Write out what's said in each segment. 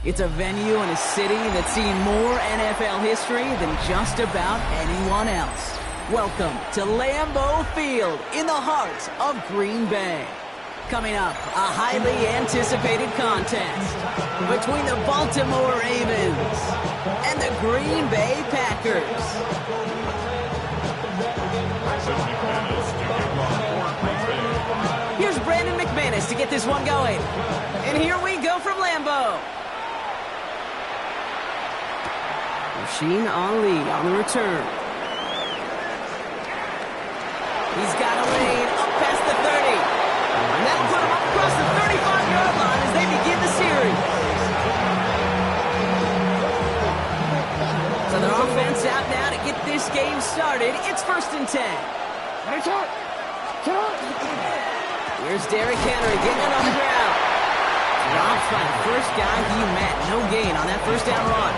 It's a venue and a city that's seen more NFL history than just about anyone else. Welcome to Lambeau Field in the heart of Green Bay. Coming up, a highly anticipated contest between the Baltimore Ravens and the Green Bay Packers. Here's Brandon McManus to get this one going. And here we go from Lambeau. Rasheen Ali on the return. He's got a lead up past the 30. And that'll put him up across the 35-yard line as they begin the series. So their offense out now to get this game started. It's 1st and 10. Here's Derrick Henry getting it on the ground. Dropped by the first guy he met. No gain on that first down run.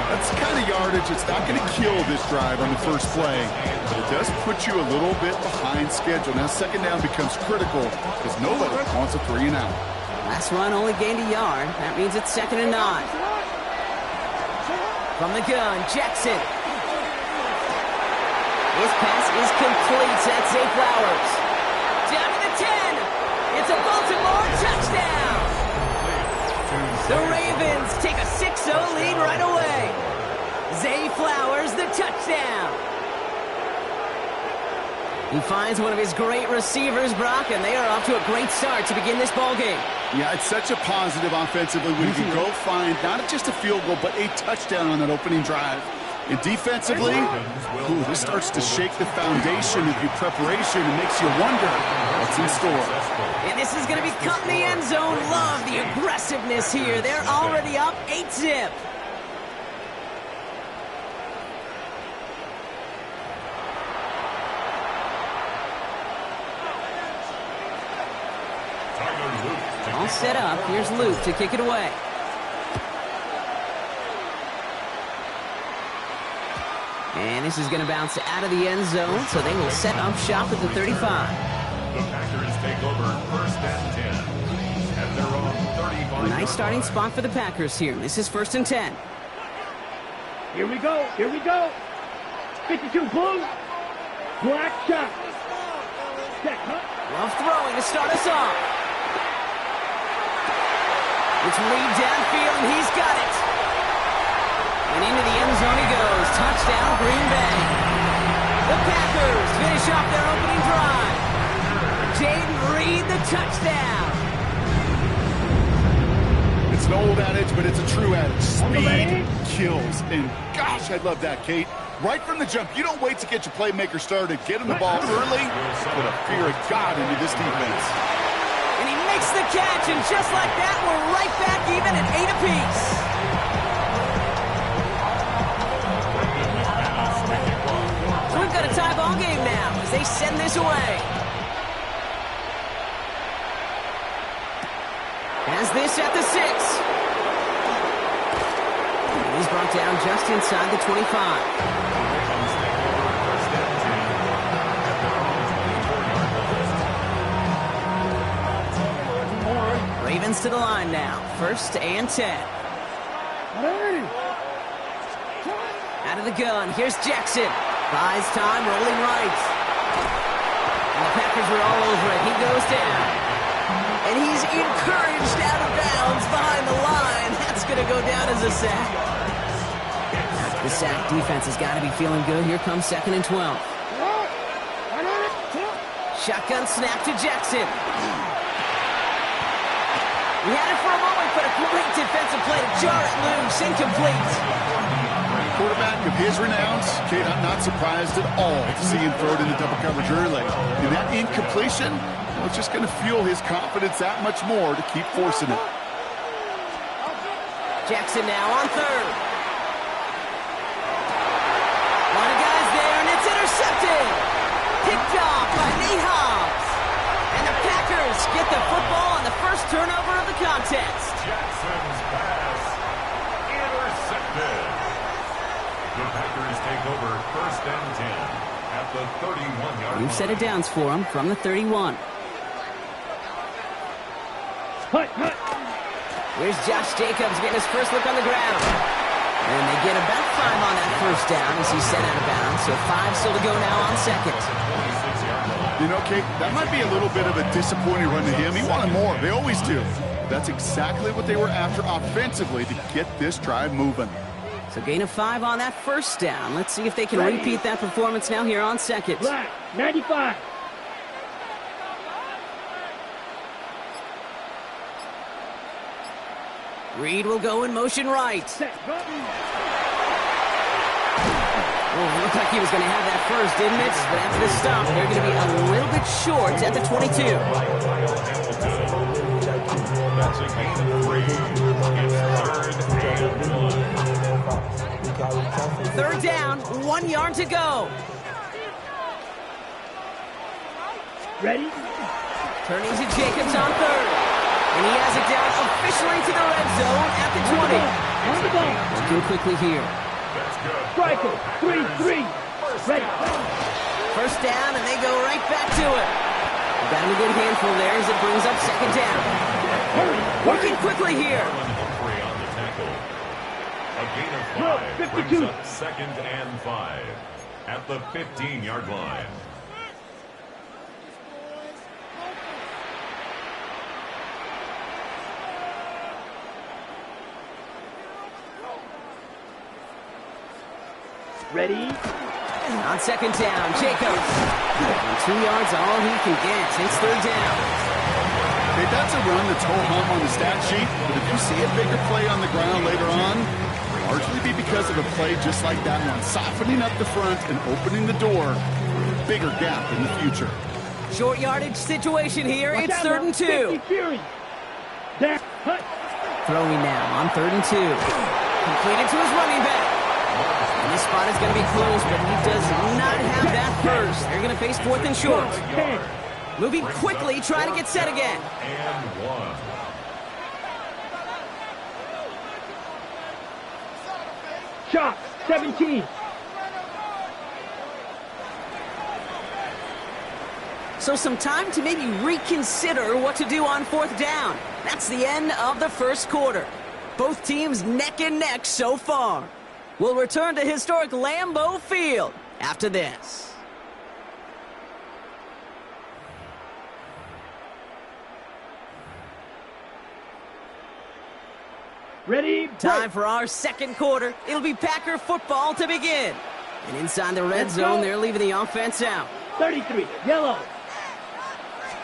That's the kind of yardage that's not going to kill this drive on the first play, but it does put you a little bit behind schedule. Now second down becomes critical because nobody wants a 3 and out. Last run only gained a yard. That means it's 2nd and 9. From the gun, Jackson. His pass is complete. That's Zay Flowers. Down to the 10. It's a Baltimore touchdown. The Ravens take a 6-0 lead right away. Zay Flowers, the touchdown. He finds one of his great receivers, Brock, and they are off to a great start to begin this ballgame. Yeah, it's such a positive offensively when you can go find not just a field goal, but a touchdown on that opening drive. And defensively, this starts to shake the foundation of your preparation and makes you wonder what's in store. And this is going to be cut in the end zone. Love the aggressiveness here. They're already up 8-zip. All set up. Here's Luke to kick it away. And this is going to bounce out of the end zone, so they will set up shop at the 35. The Packers take over 1st and 10. At their own 35. Nice starting spot for the Packers here. This is 1st and 10. Here we go. Here we go. 52 blue. Black shot. Love throwing to start us off. It's lead downfield, and he's got it. And into the end zone he goes. Touchdown, Green Bay. The Packers finish off their opening drive. Jaden Reed, the touchdown. It's an old adage, but it's a true adage. Speed kills. And gosh, I love that, Kate. Right from the jump, you don't wait to get your playmaker started. Get him the ball early. Put a fear of God into this defense. And he makes the catch, and just like that, we're right back even at 8 apiece. So we've got a tie ball game now as they send this away. Has this at the 6. And he's brought down just inside the 25. Ravens to the line now. 1st and 10. Out of the gun. Here's Jackson. Buys time, rolling right. And the Packers are all over it. He goes down. And he's encouraged out of bounds behind the line. That's going to go down as a sack. The sack defense has got to be feeling good. Here comes 2nd and 12. Shotgun snap to Jackson. He had it for a moment, but a great defensive play to jar it loose. Incomplete. Quarterback of his renown, Kate, I'm not surprised at all to see him throw it in the double coverage early. And that incompletion, it's just going to fuel his confidence that much more to keep forcing it. Jackson now on 3rd. A lot of guys there, and it's intercepted. Picked off by Nate Hobbs. And the Packers get the football on the first turnover of the contest. Jackson's pass intercepted. The Packers take over 1st and 10 at the 31-yard line. We've set it downs for him from the 31. Here's Josh Jacobs getting his first look on the ground. And they get about 5 on that first down as he's sent out of bounds. So 5 still to go now on second. You know, Kate, that might be a little bit of a disappointing run to him. He wanted more. They always do. That's exactly what they were after offensively to get this drive moving. So gain of 5 on that first down. Let's see if they can repeat that performance now here on second. Black, 95. Reed will go in motion right. Set, go. Oh, it looked like he was going to have that first, didn't it? But after the stop, they're going to be a little bit short at the 22. That's a gain of 3. It's 3rd down, 1 yard to go. Ready? Turning to Jacobs on 3rd. And he has it down officially to the red zone at the 20. On the ball. Looking quickly here. Striker, 3-3. Ready. First down, and they go right back to it. Got him a good handful there as it brings up 2nd down. Hurry. Working quickly here. Humphrey on the tackle. A gain of 5 brings up 2nd and 5 at the 15-yard line. Ready? On 2nd down, Jacobs. And 2 yards all he can get. It's 3rd down. Hey, that's a run that's ho-hum on the stat sheet, but if you see a bigger play on the ground later on, largely be because of a play just like that one, softening up the front and opening the door for a bigger gap in the future. Short yardage situation here. Watch It's out, 3rd and 2. 50 Fury. There. Hut. Throwing now on 3rd and 2. Completed to his running back. And this spot is going to be close, but he does not have that first. They're going to face 4th and short. 10. Moving quickly, trying to get set again. And 1. Shot, 17. So some time to maybe reconsider what to do on 4th down. That's the end of the first quarter. Both teams neck and neck so far. We'll return to historic Lambeau Field after this. Ready? Time for our second quarter. It'll be Packer football to begin. And inside the red zone, they're leaving the offense out. 33, yellow.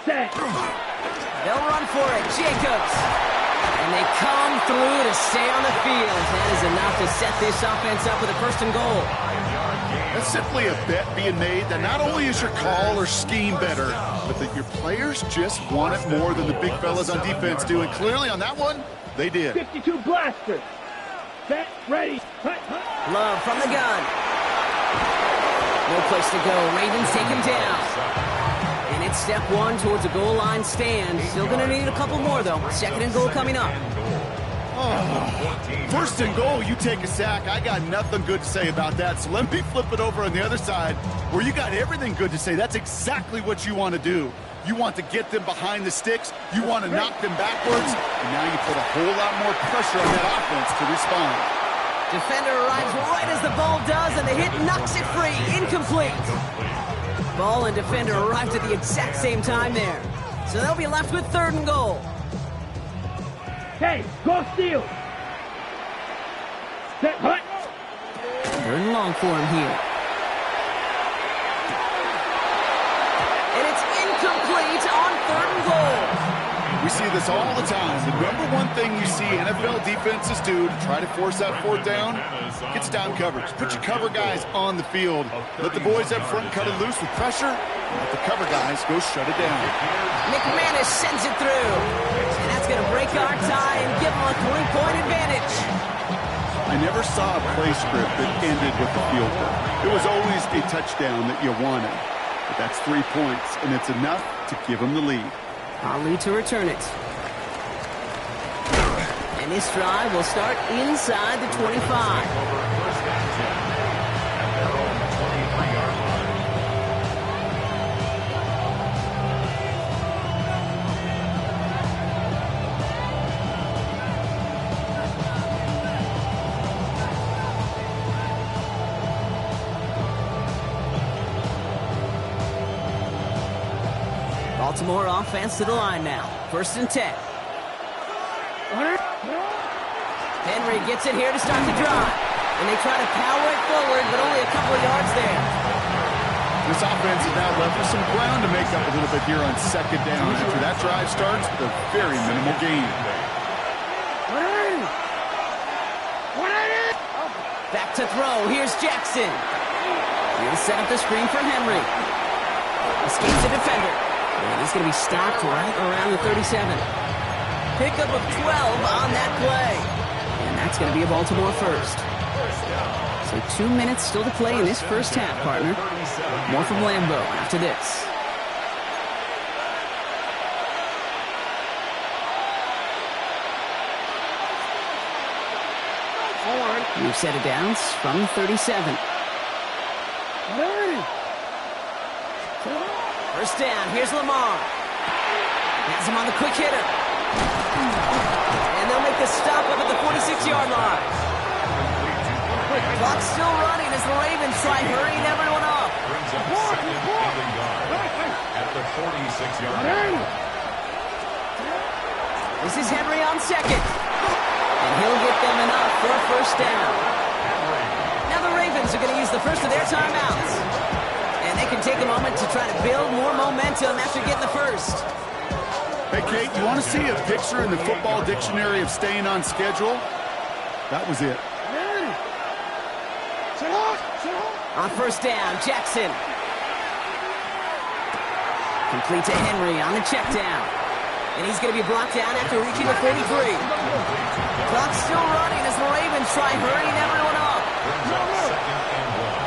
Set. They'll run for it. Jacobs. And they come through to stay on the field. That is enough to set this offense up with a 1st and goal. That's simply a bet being made that not only is your call or scheme better, but that your players just want it more than the big fellas on defense do. And clearly on that one, they did. 52 blaster. Set, ready. Hut, hut. Love from the gun. No place to go. Ravens take him down. And it's step 1 towards a goal line stand. Still going to need a couple more, though. 2nd and goal coming up. Oh, 1st and goal, you take a sack. I got nothing good to say about that. So let me flip it over on the other side where you got everything good to say. That's exactly what you want to do. You want to get them behind the sticks. You want to knock them backwards. And now you put a whole lot more pressure on that offense to respond. Defender arrives right as the ball does, and the hit knocks it free. Incomplete. Ball and defender arrived at the exact same time there. So they'll be left with 3rd and goal. Hey, go steal. Set, hut. 3rd and long for him here. And it's incomplete on 3rd and goal. We see this all the time. The number one thing you see NFL defenses do to try to force that 4th down, it's down coverage. Put your cover guys on the field. Let the boys up front cut it loose with pressure. Let the cover guys go shut it down. McManus sends it through. And that's going to break our tie and give them a 3-point advantage. I never saw a play script that ended with a field goal. It was always a touchdown that you wanted. But that's 3 points, and it's enough to give them the lead. Ali to return it. And this drive will start inside the 25. Baltimore offense to the line now. 1st and 10. Henry gets it here to start the drive. And they try to power it forward, but only a couple of yards there. This offense is now left with some ground to make up a little bit here on 2nd down. After that drive starts with a very minimal gain. Back to throw. Here's Jackson. He'll set up the screen for Henry. Escapes the defender. And he's going to be stopped right around the 37. Pickup of 12 on that play. And that's going to be a Baltimore first. So 2 minutes still to play in this first half, partner. More from Lambeau after this. Move set it downs from 37. First down, here's Lamar. Has him on the quick hitter. And they'll make the stop up at the 46-yard line. Clock's still running as the Ravens try hurrying everyone up. Brings up 2nd and a yard at the 46-yard line. This is Henry on 2nd. And he'll get them enough for a first down. Now the Ravens are going to use the first of their timeouts. And they can take a moment to try to build more momentum after getting the first. Hey, Kate, you want to see a picture in the football dictionary of staying on schedule? That was it. On first down, Jackson. Complete to Henry on the check down. And he's going to be brought down after reaching the 43. Clock's still running as the Ravens try hurrying everyone up. Brings up 2nd and 1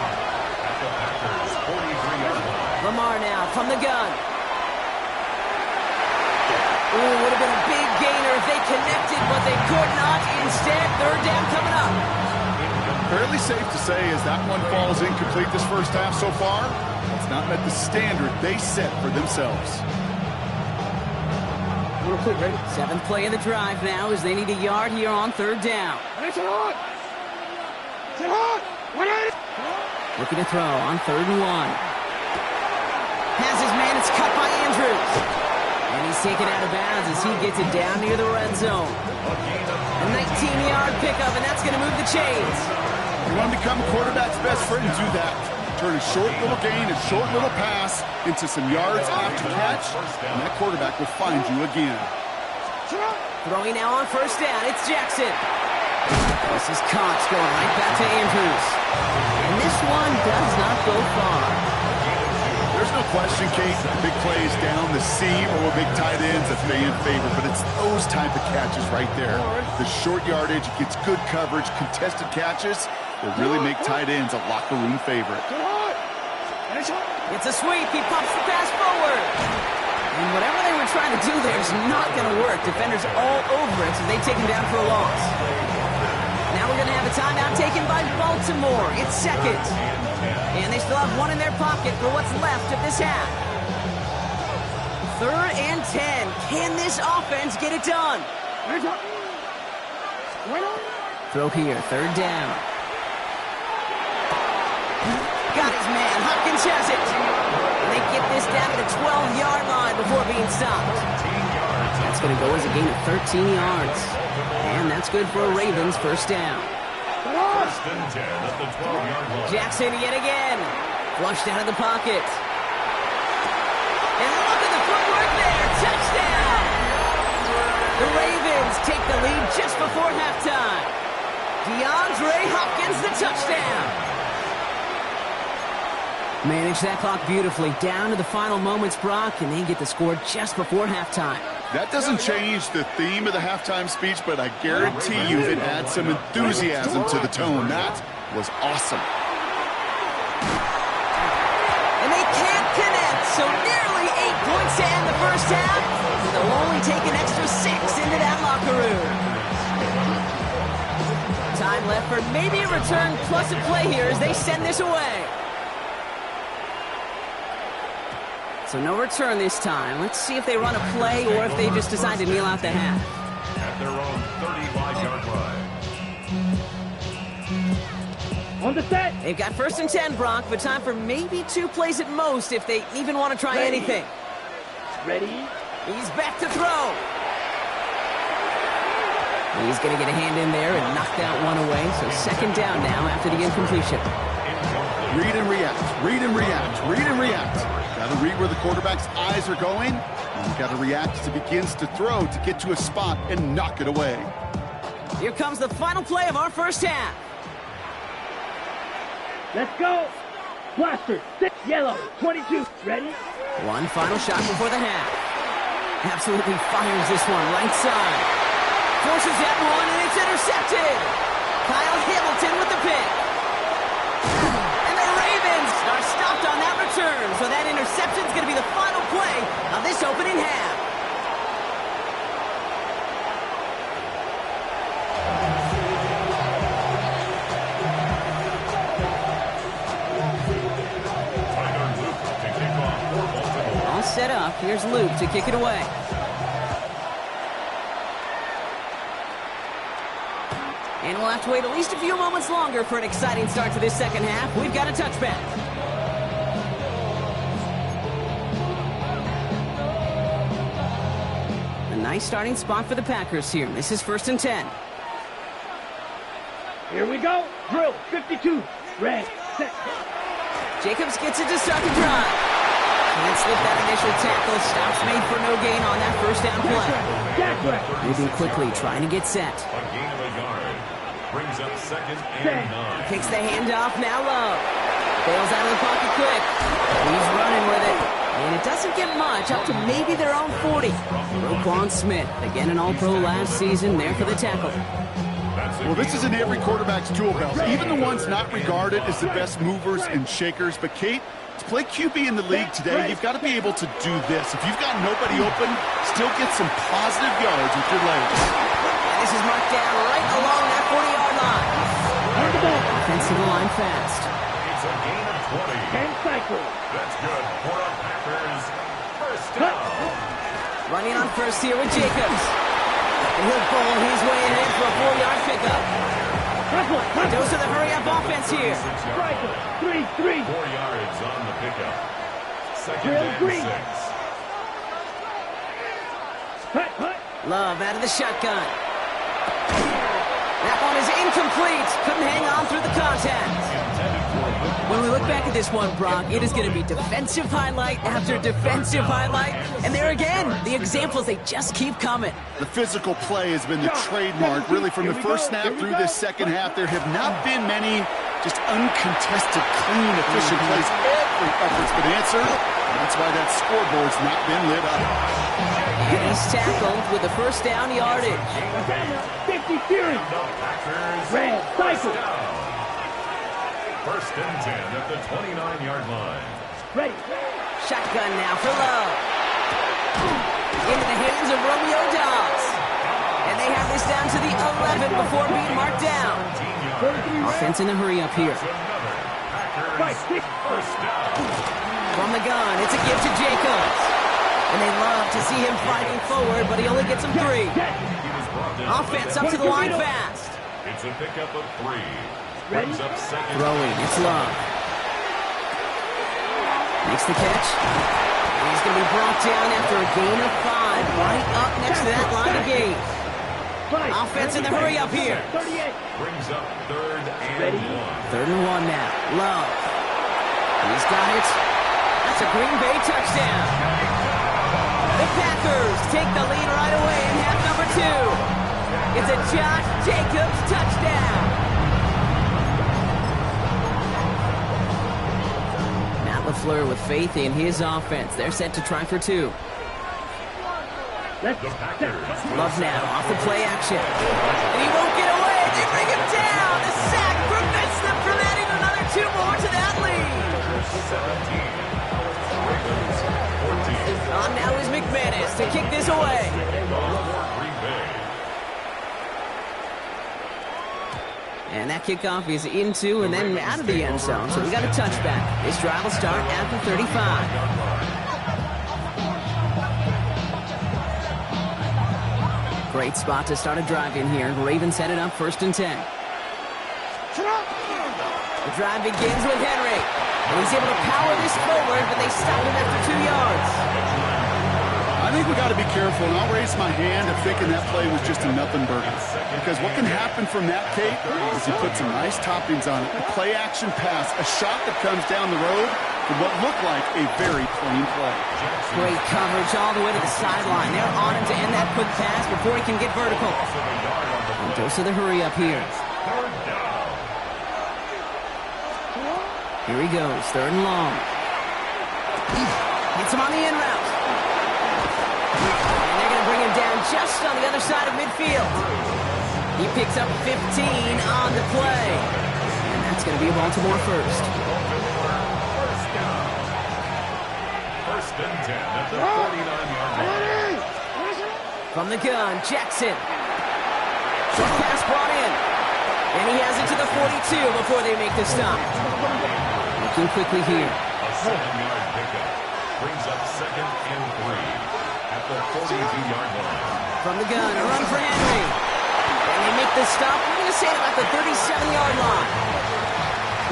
at the Packers' 43-yard line. Lamar now from the gun. Ooh, would have been a big gainer if they connected, but they could not. Instead, 3rd down coming up. Fairly safe to say as that one falls incomplete this first half so far, it's not met the standard they set for themselves. 7th play of the drive now as they need a yard here on 3rd down. Looking to throw on 3rd and 1. Has his man, it's cut by Andrews. And he's taken out of bounds as he gets it down near the red zone. A 19-yard pickup, and that's going to move the chains. You want to become a quarterback's best friend, do that. Turn a short little gain, a short little pass into some yards after catch, and that quarterback will find you again. Throwing now on first down, it's Jackson. This is Cox going right back to Andrews. And this one does not go far. There's no question, Kate, big plays down the seam or big tight ends that they in favor, but it's those type of catches right there. The short yardage, gets good coverage, contested catches that really make tight ends a locker room favorite. It's a sweep. He pumps the pass forward. And whatever they were trying to do there is not going to work. Defenders all over it, so they take him down for a loss. Now we're going to have a timeout taken by Baltimore. It's 2nd. And they still have one in their pocket for what's left of this half. 3rd and 10. Can this offense get it done? Throw here. 3rd down. Got his man. Hopkins has it. And they get this down to the 12-yard line before being stopped. That's going to go as a gain of 13 yards. And that's good for a Ravens first down. 1st and 10 at the 12-yard line. Jackson yet again. Flushed out of the pocket. And look at the footwork there. Touchdown. The Ravens take the lead just before halftime. DeAndre Hopkins, the touchdown. Manage that clock beautifully down to the final moments, Brock, and they get the score just before halftime. That doesn't change the theme of the halftime speech, but I guarantee you it adds some enthusiasm to the tone. That was awesome. And they can't connect, so nearly 8 points to end the first half. They'll only take an extra 6 into that locker room. Time left for maybe a return plus a play here as they send this away. So no return this time. Let's see if they run a play or if they just decide to kneel out the half. At their own 35-yard line. On the set. They've got 1st and 10, Brock, but time for maybe 2 plays at most if they even want to try anything. Ready? He's back to throw. He's going to get a hand in there and knock that one away. So second down now after the incompletion. Read and react, read and react, read and react. Got to read where the quarterback's eyes are going. And you got to react as he begins to throw to get to a spot and knock it away. Here comes the final play of our first half. Let's go. Blaster, 6, yellow, 22. Ready? One final shot before the half. Absolutely fires this one right side. Forces that one, and it's intercepted. Kyle Hamilton with the pick. And the Ravens are stopped on that return. So that interception is going to be the final play of this opening half. All set up. Here's Luke to kick it away. And we'll have to wait at least a few moments longer for an exciting start to this second half. We've got a touchback. A nice starting spot for the Packers here. This is 1st and 10. Here we go. Drill, 52. Red, set. Jacobs gets it to start the drive. Can't slip that initial tackle. Stops made for no gain on that first down play. Moving quickly, trying to get set. A gain of a yard. Brings up 2nd and 9. Kicks the handoff, now Love. Bails out of the pocket quick. He's running with it. And it doesn't get much, up to maybe their own 40. Roquan Smith, again an All-Pro last season, there for the tackle. Well, this is in every quarterback's tool belt, even the ones not regarded as the best movers and shakers. But, Kate, to play QB in the league today, you've got to be able to do this. If you've got nobody open, still get some positive yards with your legs. And this is marked down right along that 40-yard line. Offensive line fast. It's a gain of 20. 10 cycles. That's good for a Packers first down. Running on first here with Jacobs. And he'll pull his way ahead for a 4-yard pickup. Goes to the hurry-up offense here. 3-3. 4 yards on the pickup. 2nd Drill and green. 6. Hut. Love out of the shotgun. That one is incomplete. Couldn't hang on through the contact. When we look back at this one, Brock, it is going to be defensive highlight after defensive highlight. And there again, the examples, they just keep coming. The physical play has been the trademark, really, from the first snap through this second half. There have not been many just uncontested, clean, efficient plays. Every effort's been answered. And that's why that scoreboard's not been lit up. And he's tackled with the first down yardage. 50 series. Red, cycle. 1st and 10 at the 29-yard line. Ready. Shotgun now for Love. Into the hands of Romeo Dobbs. And they have this down to the 11 before being marked down. Offense in a hurry up here. First down. From the gun, it's a give to Jacobs. And they love to see him fighting forward, but he only gets him 3. Offense up to the line fast. It's a pickup of 3. Brings up 2nd. Throwing, it's Love. Makes the catch. And he's going to be brought down after a gain of 5, right up next to that line of gain. Offense in the hurry up here. 38. Brings up 3rd and 1. 3rd and 1 now. Love. He's got it. That's a Green Bay touchdown. The Packers take the lead right away in half number 2. It's a Josh Jacobs touchdown. Matt LaFleur with faith in his offense. They're set to try for 2. Love now off the play action. And he won't get away. They bring him down. The sack prevents them from adding another 2 more to that lead. 17. On now is McManus to kick this away. And that kickoff is into and then out of the end zone. So we got a touchback. This drive will start at the 35. Great spot to start a drive in here. Ravens set it up 1st and 10. The drive begins with Henry. And he's able to power this forward, but they stop him after 2 yards. got to be careful, and I'll raise my hand of thinking that play was just a nothing burger. Because what can happen from that, Kate, is you put some nice toppings on it. A play-action pass, a shot that comes down the road from what looked like a very plain play. Great coverage all the way to the sideline. They're on him to end that quick pass before he can get vertical. And dose of the hurry up here. Here he goes, 3rd and long. Gets him on the in route. And they're going to bring him down just on the other side of midfield. He picks up 15 on the play. And that's going to be a Baltimore first. First and 10 at the 49-yard line. From the gun, Jackson. Short pass brought in. And he has it to the 42 before they make the stop. Looking quickly here. A 7-yard pickup brings up 2nd and 3 at the 42-yard line. From the gun, a run for Henry. And they make the stop. We're going to say about the 37-yard line.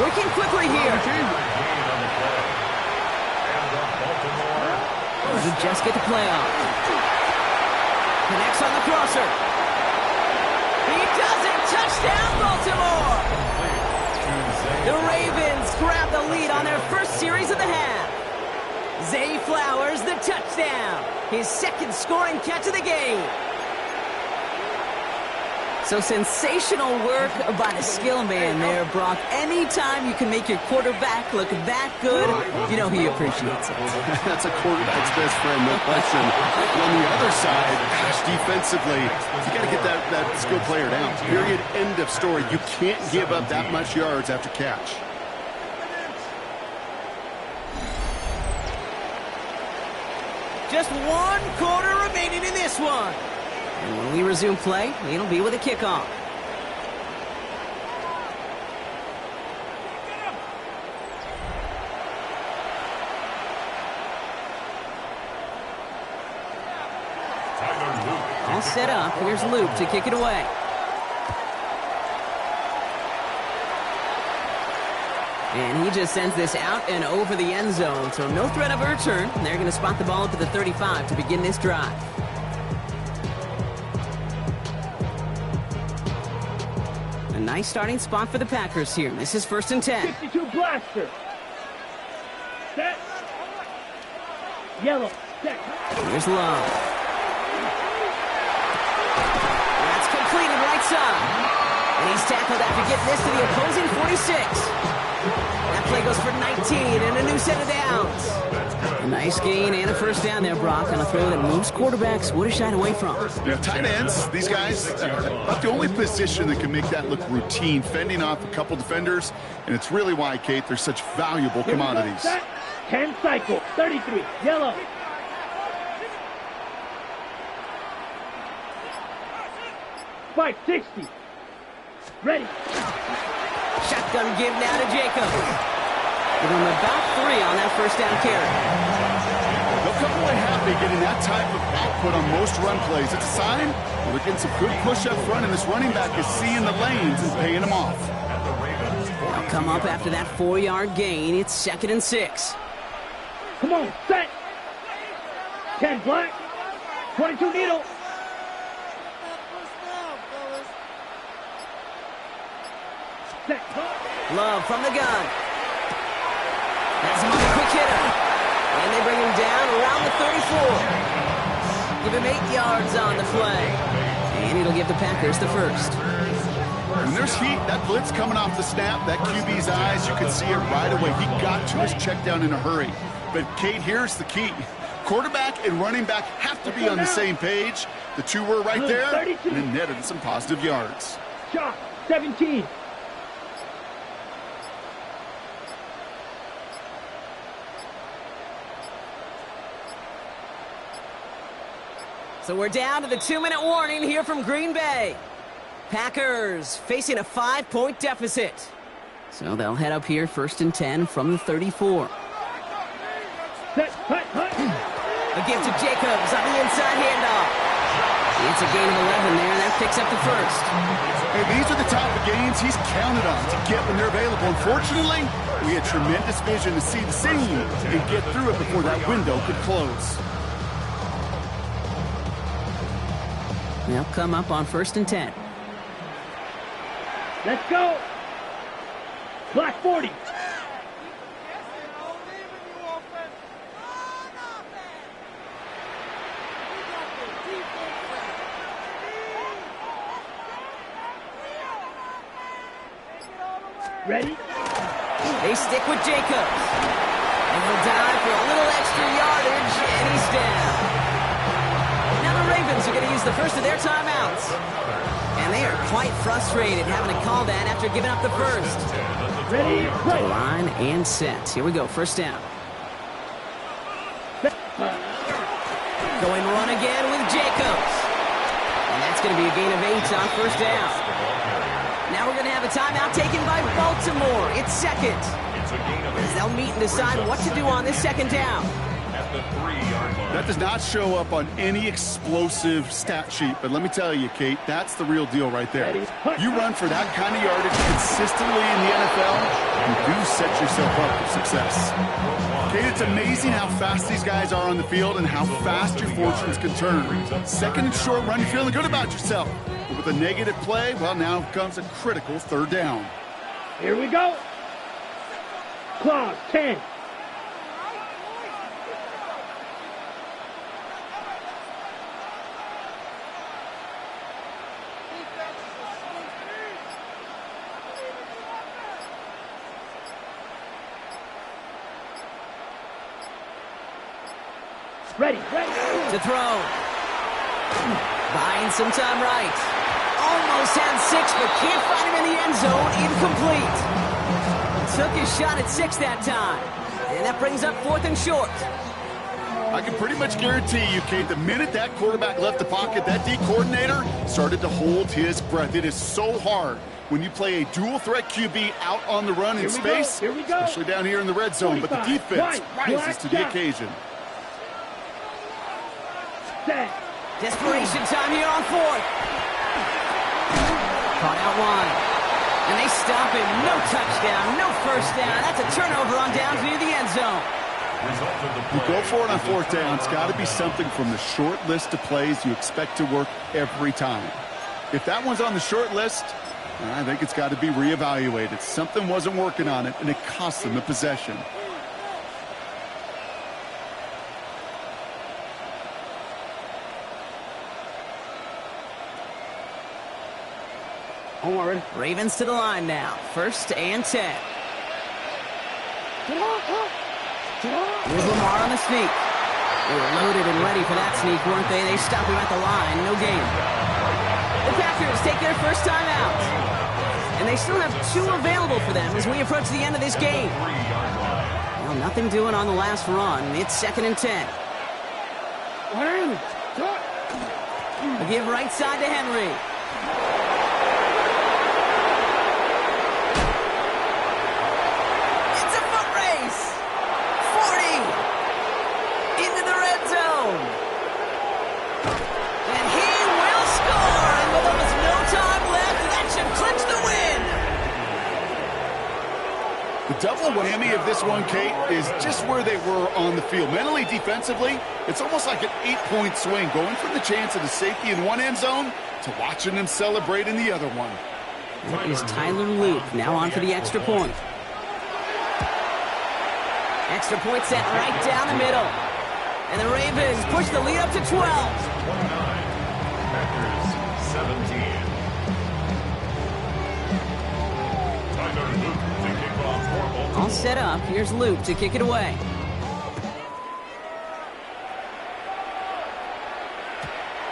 Working quickly here. Gain on the play. And the Baltimore. He just get the play off. Connects on the crosser. He does it. Touchdown, Baltimore. The Ravens grab the lead on their first series of the half. Zay Flowers, the touchdown. His 2nd scoring catch of the game. So sensational work by the skill man there, Brock. Anytime you can make your quarterback look that good, you know he appreciates it. That's a quarterback's best friend, no question. On the other side, gosh, defensively, you got to get that skill player down. Period, end of story. You can't give up that much yards after catch. Just 1 quarter remaining in this one. And when we resume play, it'll be with a kickoff. All set up. Here's Luke to kick it away. And he just sends this out and over the end zone. So no threat of a return. They're going to spot the ball up at the 35 to begin this drive. A nice starting spot for the Packers here. This is 1st and 10. 52 blaster. Set. Yellow. Set. Here's Love. That's completed right side. And he's tackled after getting this to the opposing 46. That play goes for 19 and a new set of downs. A nice gain and a 1st down there, Brock, on a throw that most quarterbacks would have shied away from. Yeah, tight ends, these guys, about the only position that can make that look routine, fending off a couple defenders, and it's really why, Kate, they're such valuable commodities. 10 cycle, 33, yellow. Spike, 60. Ready. Shotgun give now to Jacobs. Give him about 3 on that 1st down carry. They'll come away happy getting that type of output on most run plays. It's a sign they're getting some good push up front, and this running back is seeing the lanes and paying them off. They'll come up after that 4-yard gain. It's 2nd and 6. Come on, set. 10 black, 22 needle. Set. Love from the gun. That's him on the quick hitter. And they bring him down around the 34. Give him 8 yards on the play. And it'll give the Packers the 1st. When there's heat, that blitz coming off the snap, that QB's eyes, you can see it right away. He got to his check down in a hurry. But, Kate, here's the key. Quarterback and running back have to be on the same page. The two were right there, and it netted some positive yards. Shot, 17. So we're down to the 2-minute warning here from Green Bay. Packers facing a 5-point deficit. So they'll head up here 1st and 10 from the 34. Set, hut. A give to Jacobs on the inside handoff. It's a gain of 11 there, and that picks up the 1st. Hey, these are the type of games he's counted on to get when they're available. Unfortunately, we had tremendous vision to see the seam and get through it before that window could close. They'll come up on 1st and 10. Let's go. Black 40. Ready? They stick with Jacobs. And he'll dive for a little extra yardage, and he's down. Now the Ravens are going to use the first of their timeouts. And they are quite frustrated having to call that after giving up the first. Ready? Right. Line and set. Here we go, 1st down. Going run again with Jacobs. And that's going to be a gain of 8 on 1st down. Now we're going to have a timeout taken by Baltimore. It's 2nd. They'll meet and decide what to do on this 2nd down. At the 3-yard line. That does not show up on any explosive stat sheet, but let me tell you, Kate, that's the real deal right there. You run for that kind of yardage consistently in the NFL, you do set yourself up for success. Kate, it's amazing how fast these guys are on the field and how fast your fortunes can turn. 2nd and short run, you're feeling good about yourself. But with a negative play, well, now comes a critical 3rd down. Here we go. Clock 10. Ready. To throw. Buying some time right. Almost had 6, but can't find him in the end zone. Incomplete. Took his shot at 6 that time. And that brings up 4th and short. I can pretty much guarantee you, Kate, the minute that quarterback left the pocket, that D coordinator started to hold his breath. It is so hard when you play a dual-threat QB out on the run in space, especially down here in the red zone. But the defense rises to the occasion. Desperation time here on 4th. Caught out wide. And they stop him. No touchdown, no 1st down. That's a turnover on downs near the end zone. You go for it on 4th down. It's got to be something from the short list of plays you expect to work every time. If that one's on the short list, I think it's got to be reevaluated. Something wasn't working on it, and it cost them the possession. Ravens to the line now. 1st and 10. Here's Lamar on the sneak. They were loaded and ready for that sneak, weren't they? They stop him at the line. No gain. The Packers take their first time out. And they still have 2 available for them as we approach the end of this game. Well, nothing doing on the last run. It's 2nd and 10. A give right side to Henry. The double whammy of this one, Kate, is just where they were on the field. Mentally, defensively, it's almost like an 8-point swing, going from the chance of the safety in one end zone to watching them celebrate in the other one. That is Tyler Luke, now on for the extra point. Extra point set right down the middle. And the Ravens push the lead up to 12. 29. Packers 17. Tyler Luke to kick off for Baltimore. All set up. Here's Luke to kick it away.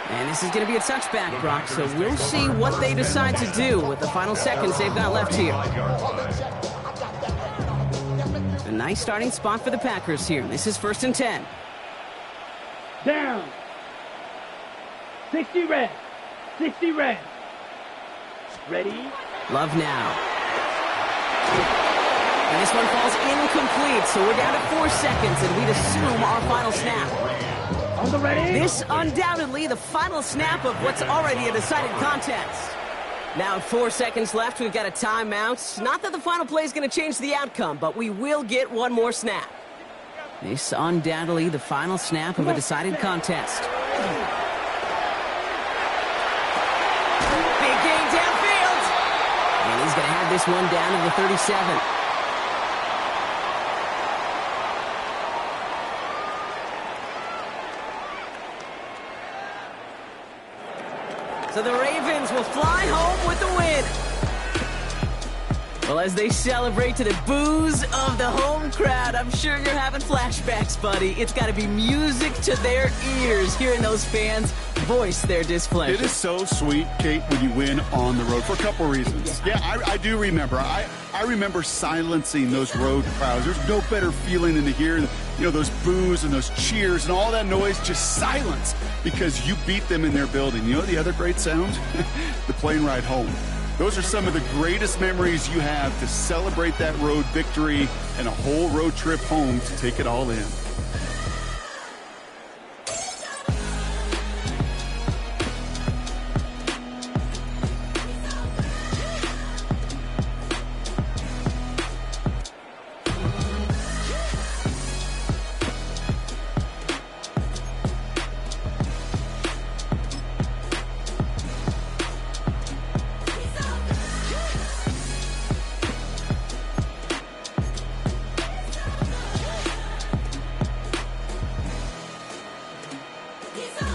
And this is going to be a touchback, Brock, so we'll see what they decide to do with the final seconds they've got left here. A nice starting spot for the Packers here. This is 1st and 10. Down. 60 red. 60 red. Ready? Love now. And this one falls incomplete, so we're down to 4 seconds, and we'd assume our final snap. On the ready? This undoubtedly the final snap of what's already a decided contest. Now 4 seconds left, we've got a timeout. Not that the final play is going to change the outcome, but we will get one more snap. This undoubtedly the final snap of a decided contest. He's going to have this one down to the 37. So the Ravens will fly home with the win. Well, as they celebrate to the boos of the home crowd, I'm sure you're having flashbacks, buddy. It's got to be music to their ears, hearing those fans voice their displeasure. It is so sweet, Kate, when you win on the road for a couple reasons. Yeah, I do remember. I remember silencing those road crowds. There's no better feeling than to hear, those boos and those cheers and all that noise, just silence, because you beat them in their building. You know the other great sound? The plane ride home. Those are some of the greatest memories you have to celebrate that road victory and a whole road trip home to take it all in. He's